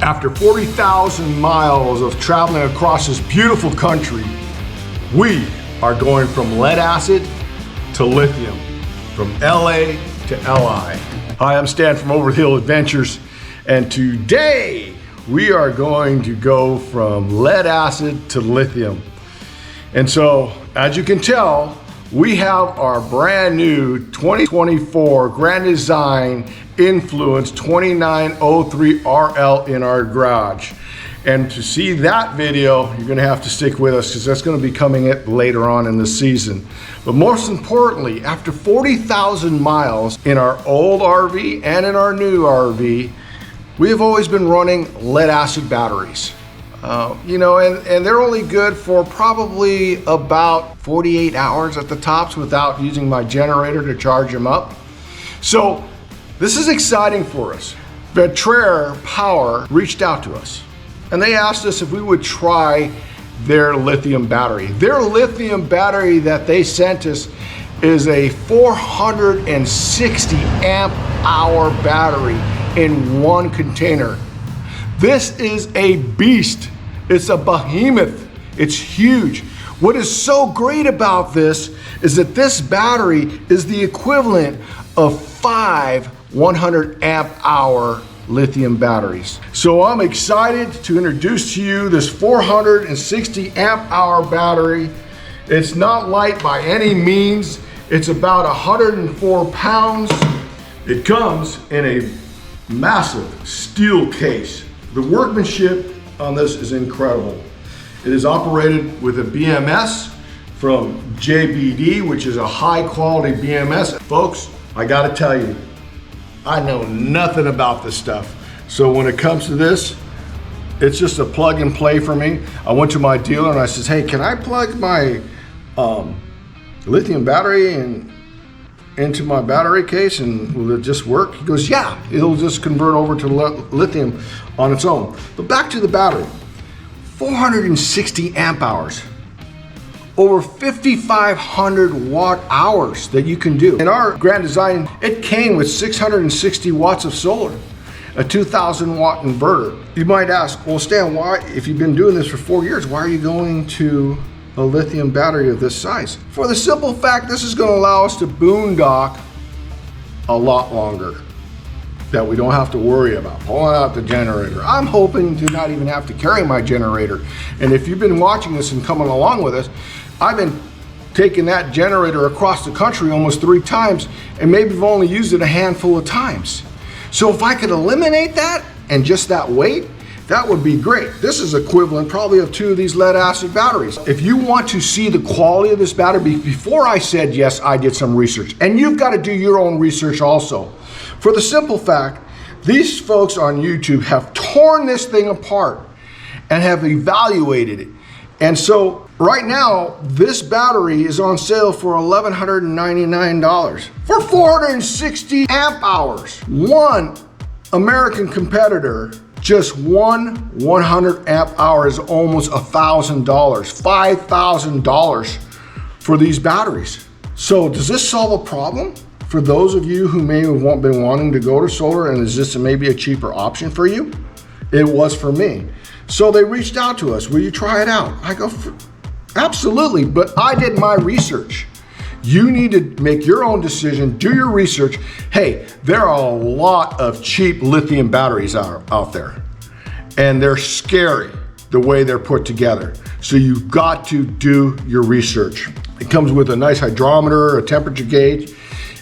After 40,000 miles of traveling across this beautiful country, we are going from lead acid to lithium, from LA to LI. Hi, I'm Stan from Over the Hill Adventures, and today we are going to go from lead acid to lithium. And so, as you can tell, we have our brand new 2024 Grand Design Influence 2903RL in our garage. And to see that video, you're gonna have to stick with us because that's gonna be coming in later on in the season. But most importantly, after 40,000 miles in our old RV and in our new RV, we have always been running lead acid batteries. And they're only good for probably about 48 hours at the tops without using my generator to charge them up. So this is exciting for us. Vatrer Power reached out to us and they asked us if we would try their lithium battery. Their lithium battery that they sent us is a 460 amp hour battery in one container. This is a beast. It's a behemoth. It's huge. What is so great about this is that this battery is the equivalent of 5 100 amp hour lithium batteries. So I'm excited to introduce to you this 460 amp hour battery. It's not light by any means. It's about 104 pounds. It comes in a massive steel case. The workmanship on this is incredible. It is operated with a BMS from JBD, which is a high quality BMS. Folks, I gotta tell you, I know nothing about this stuff. So when it comes to this, it's just a plug and play for me. I went to my dealer and I says, hey, can I plug my lithium battery into my battery case and will it just work? He goes, yeah, it'll just convert over to lithium on its own. But back to the battery, 460 amp hours, over 5,500 watt hours that you can do. In our Grand Design, it came with 660 watts of solar, a 2,000 watt inverter. You might ask, well, Stan, why, if you've been doing this for 4 years, why are you going to a lithium battery of this size? For the simple fact, this is going to allow us to boondock a lot longer, that we don't have to worry about pulling out the generator. I'm hoping to not even have to carry my generator. And if you've been watching this and coming along with us, I've been taking that generator across the country almost 3 times, and maybe I've only used it a handful of times. So if I could eliminate that and just that weight, that would be great. This is equivalent probably of 2 of these lead acid batteries. If you want to see the quality of this battery, before I said yes, I did some research. And you've got to do your own research also. For the simple fact, these folks on YouTube have torn this thing apart and have evaluated it. And so right now, this battery is on sale for $1,199 for 460 amp hours. One American competitor, just one 100 amp hour is almost $1,000, $5,000 for these batteries. So does this solve a problem for those of you who may have been wanting to go to solar, and is this maybe a cheaper option for you? It was for me. So they reached out to us, will you try it out? I go, absolutely, but I did my research. You need to make your own decision, do your research. Hey, there are a lot of cheap lithium batteries out there, and they're scary the way they're put together. So you've got to do your research. It comes with a nice hydrometer, a temperature gauge.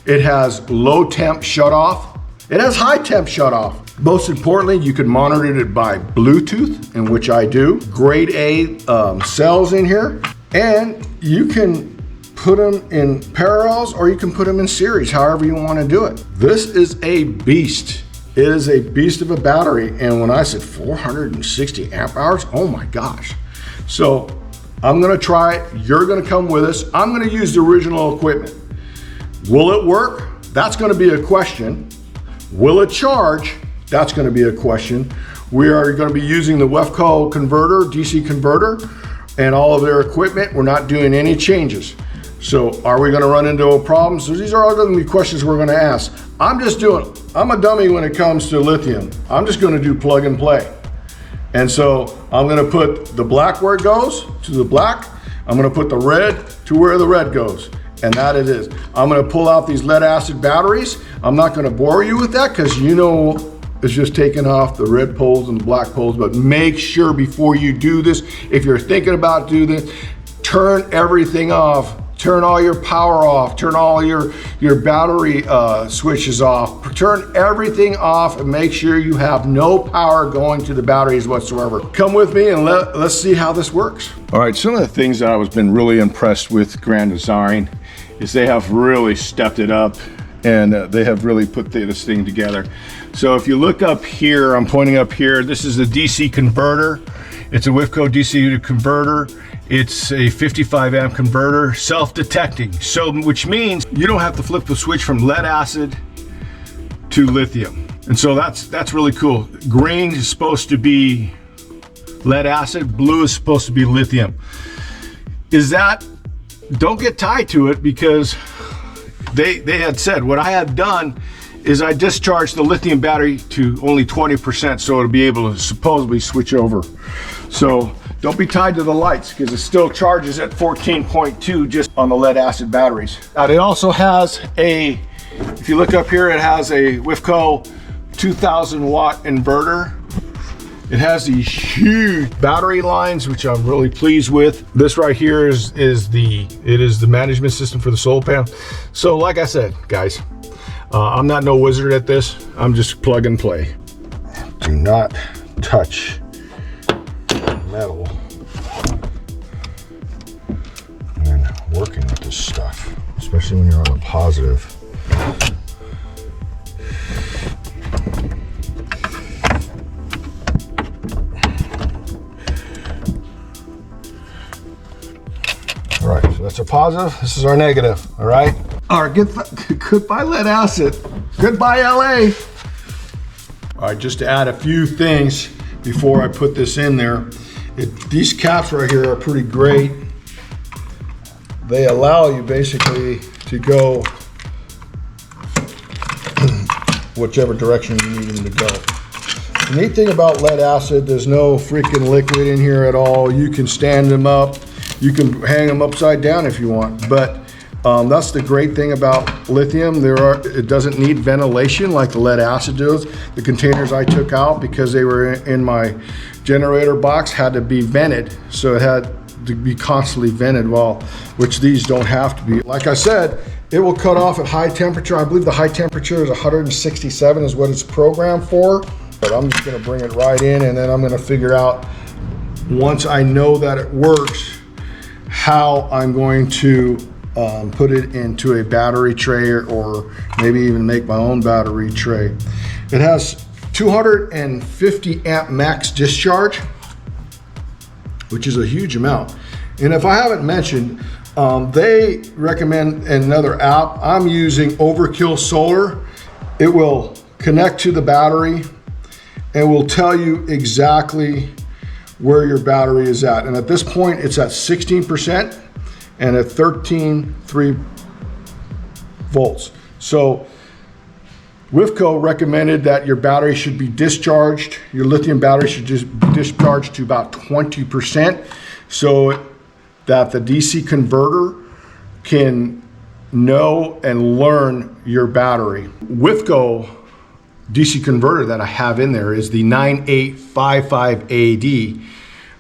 It has low temp shut off. It has high temp shut off. Most importantly, you can monitor it by Bluetooth, in which I do. Grade A cells in here, and you can put them in parallels or you can put them in series, however you want to do it. This is a beast. It is a beast of a battery, and when I said 460 amp hours, oh my gosh. So I'm gonna try it, you're gonna come with us. I'm gonna use the original equipment. Will it work? That's gonna be a question. Will it charge? That's gonna be a question. We are gonna be using the WEFCO converter, DC converter, and all of their equipment. We're not doing any changes. So are we gonna run into a problem? So these are all gonna be questions we're gonna ask. I'm a dummy when it comes to lithium. I'm just gonna do plug and play. And so I'm gonna put the black where it goes, to the black. I'm gonna put the red to where the red goes. And that it is. I'm gonna pull out these lead acid batteries. I'm not gonna bore you with that because you know it's just taking off the red poles and the black poles, but make sure before you do this, if you're thinking about doing this, turn everything off. Turn all your power off. Turn all your battery switches off. Turn everything off and make sure you have no power going to the batteries whatsoever. Come with me and let's see how this works. All right, some of the things that I've been really impressed with Grand Design is they have really stepped it up and they have really put this thing together. So if you look up here, I'm pointing up here, this is a DC converter. It's a WIFCO DC converter. It's a 55 amp converter, self-detecting. So, which means you don't have to flip the switch from lead acid to lithium. And so that's really cool. Green is supposed to be lead acid, blue is supposed to be lithium. Don't get tied to it because they had said, what I had done is I discharged the lithium battery to only 20%, so it'll be able to supposedly switch over. So don't be tied to the lights because it still charges at 14.2 just on the lead acid batteries. Now it also has if you look up here, it has a WIFCO 2000 watt inverter. It has these huge battery lines, which I'm really pleased with. This right here is the management system for the solar panel. So like I said, guys, I'm not no wizard at this. I'm just plug and play. Do not touch metal when working with this stuff, especially when you're on a positive. All right, so that's our positive. This is our negative. All right. All right. Goodbye lead acid. Goodbye LA. All right. Just to add a few things before I put this in there. These caps right here are pretty great. They allow you basically to go whichever direction you need them to go. The neat thing about lead acid, there's no freaking liquid in here at all. You can stand them up. You can hang them upside down if you want, but that's the great thing about lithium. It doesn't need ventilation like the lead acid does. The containers I took out because they were in my generator box had to be vented, so it had to be constantly vented, which these don't have to be. Like I said, it will cut off at high temperature. I believe the high temperature is 167 is what it's programmed for, but I'm just gonna bring it right in and then I'm gonna figure out, once I know that it works, how I'm going to put it into a battery tray or maybe even make my own battery tray. It has 250 amp max discharge, which is a huge amount. And if I haven't mentioned, they recommend another app. I'm using Overkill Solar. It will connect to the battery and will tell you exactly where your battery is at. And at this point, it's at 16% and at 13.3 volts. So WIFCO recommended that your battery should be discharged. Your lithium battery should just be discharged to about 20% so that the DC converter can know and learn your battery. WIFCO DC converter that I have in there is the 9855AD,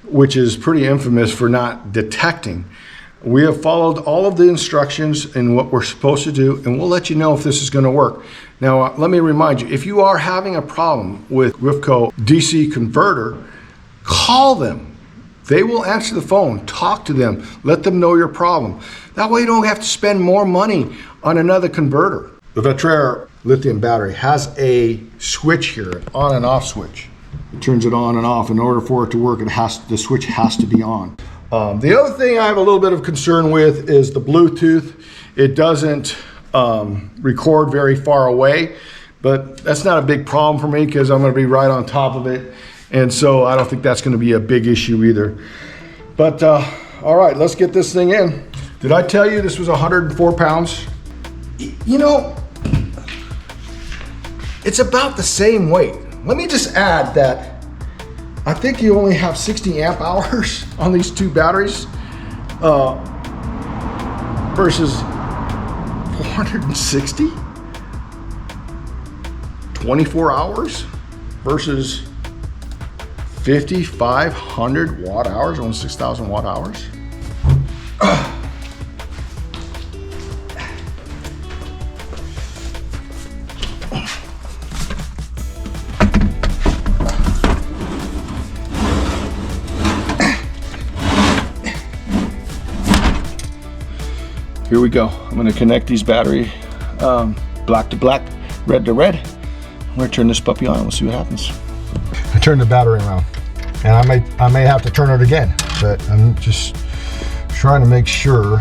which is pretty infamous for not detecting. We have followed all of the instructions and what we're supposed to do, and we'll let you know if this is going to work. Now, let me remind you, if you are having a problem with WIFCO DC converter, call them. They will answer the phone, talk to them, let them know your problem. That way you don't have to spend more money on another converter. The Vatrer lithium battery has a switch here, an on and off switch. It turns it on and off. In order for it to work, the switch has to be on. The other thing I have a little bit of concern with is the Bluetooth. It doesn't record very far away, but that's not a big problem for me because I'm going to be right on top of it. And so I don't think that's going to be a big issue either. But all right, let's get this thing in. Did I tell you this was 104 pounds? You know, it's about the same weight. Let me just add that I think you only have 60 amp hours on these two batteries versus 460. 24 hours versus 5,500 watt hours on 6,000 watt hours. Here we go. I'm going to connect these battery black to black, red to red. I'm going to turn this puppy on and we'll see what happens. I turned the battery around, and I may have to turn it again, but I'm just trying to make sure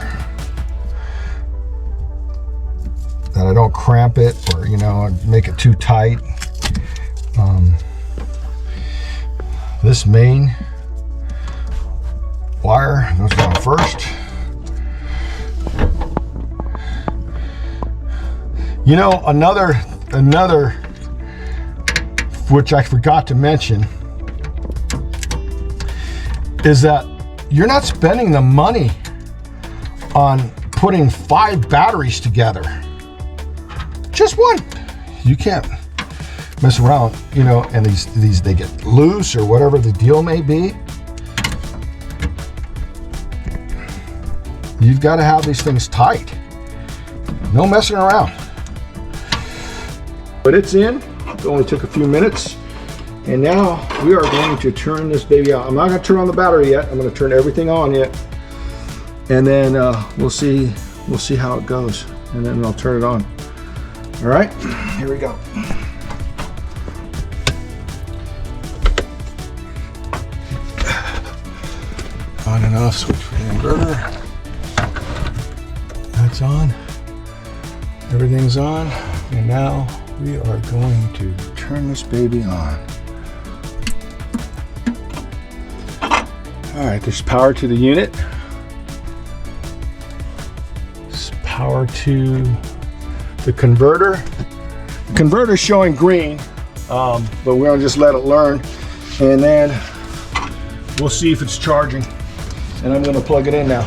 that I don't cramp it or, you know, make it too tight. This main wire goes down first. You know, another which I forgot to mention is that you're not spending the money on putting 5 batteries together. Just one. You can't mess around, you know, and these they get loose or whatever the deal may be. You've got to have these things tight. No messing around. But it's in. It only took a few minutes. And now we are going to turn this baby out. I'm not going to turn on the battery yet. I'm going to turn everything on yet. And then we'll see how it goes. And then I'll turn it on. All right, here we go. On and off switch for the inverter. That's on. Everything's on. And now we are going to turn this baby on. All right, there's power to the unit. There's power to the converter. The converter's showing green, but we're gonna just let it learn. And then we'll see if it's charging. And I'm gonna plug it in now.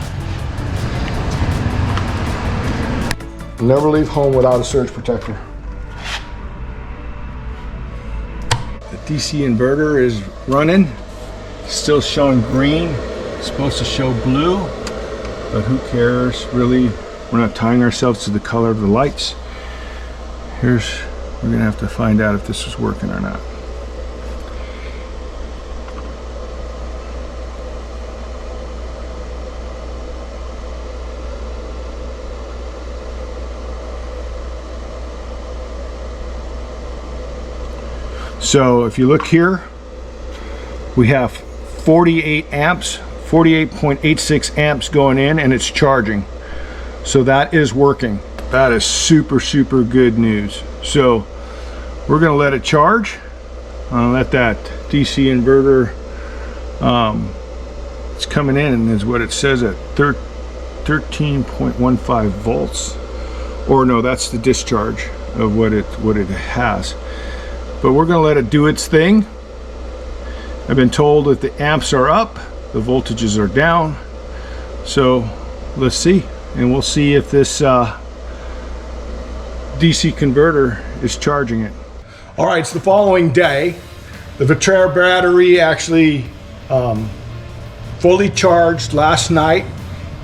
Never leave home without a surge protector. The DC inverter is running, still showing green. It's supposed to show blue, but who cares really? We're not tying ourselves to the color of the lights. We're gonna have to find out if this is working or not. So if you look here, we have 48 amps, 48.86 amps going in, and it's charging. So that is working. That is super, super good news. So we're gonna let it charge. Let that DC inverter, it's coming in and is what it says at 13.15 volts. Or no, that's the discharge of what it has. But we're going to let it do its thing. I've been told that the amps are up, the voltages are down. So let's see, and we'll see if this DC converter is charging it. All right, it's the following day. The Vatrer battery actually fully charged last night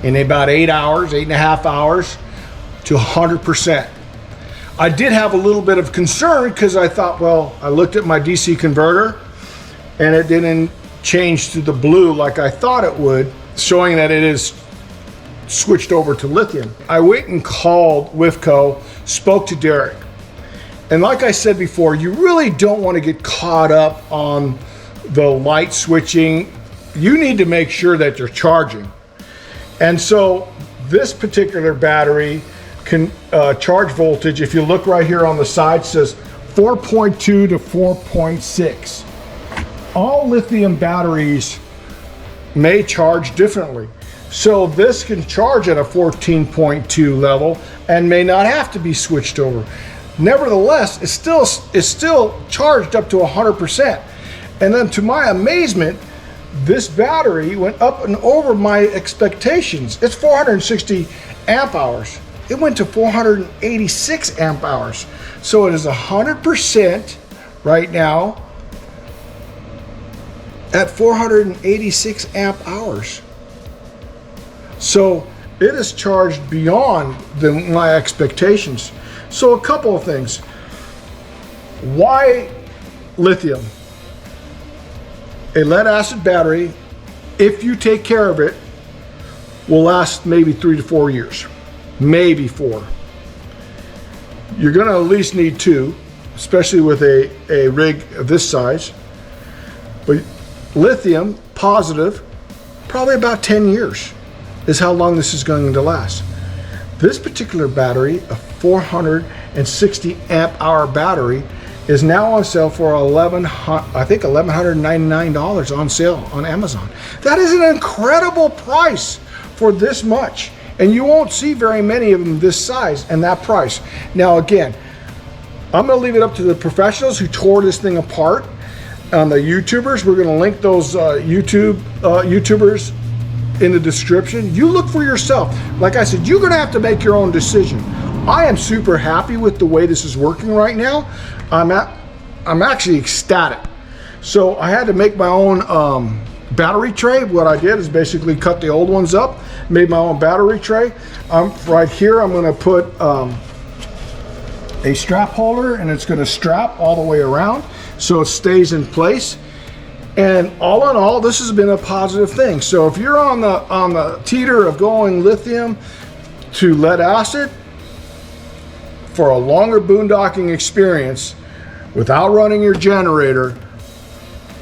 in about 8.5 hours to 100%. I did have a little bit of concern because I thought, well, I looked at my DC converter and it didn't change to the blue like I thought it would, showing that it is switched over to lithium. I went and called WIFCO, spoke to Derek. And like I said before, you really don't want to get caught up on the light switching. You need to make sure that you're charging. And so this particular battery can charge voltage, if you look right here on the side, says 4.2 to 4.6. All lithium batteries may charge differently. So this can charge at a 14.2 level and may not have to be switched over. Nevertheless, it's still charged up to 100%. And then to my amazement, this battery went up and over my expectations. It's 460 amp hours. It went to 486 amp hours. So it is 100% right now at 486 amp hours. So it is charged beyond my expectations. So a couple of things. Why lithium? A lead acid battery, if you take care of it, will last maybe 3 to 4 years, maybe 4. You're gonna at least need 2, especially with a rig of this size. But lithium, positive, probably about 10 years is how long this is going to last. This particular battery, a 460 amp hour battery, is now on sale for $1,199 on sale on Amazon. That is an incredible price for this much. And you won't see very many of them this size and that price. Now again, I'm gonna leave it up to the professionals who tore this thing apart. On the YouTubers, we're gonna link those YouTubers in the description. You look for yourself. Like I said, you're gonna have to make your own decision. I am super happy with the way this is working right now. I'm actually ecstatic. So I had to make my own battery tray. What I did is basically cut the old ones up, made my own battery tray. Right here, I'm gonna put a strap holder, and it's gonna strap all the way around so it stays in place. And all in all, this has been a positive thing. So if you're on the teeter of going lithium to lead acid for a longer boondocking experience without running your generator,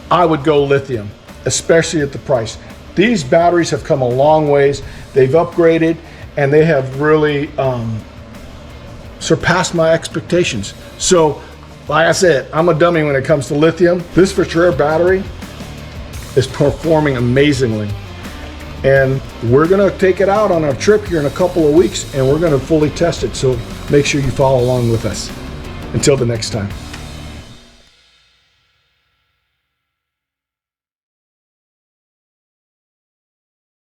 I would go lithium, especially at the price. These batteries have come a long ways. They've upgraded, and they have really surpassed my expectations. So, like I said, I'm a dummy when it comes to lithium. This Vatrer battery is performing amazingly. And we're gonna take it out on a trip here in a couple of weeks, and we're gonna fully test it. So make sure you follow along with us. Until the next time.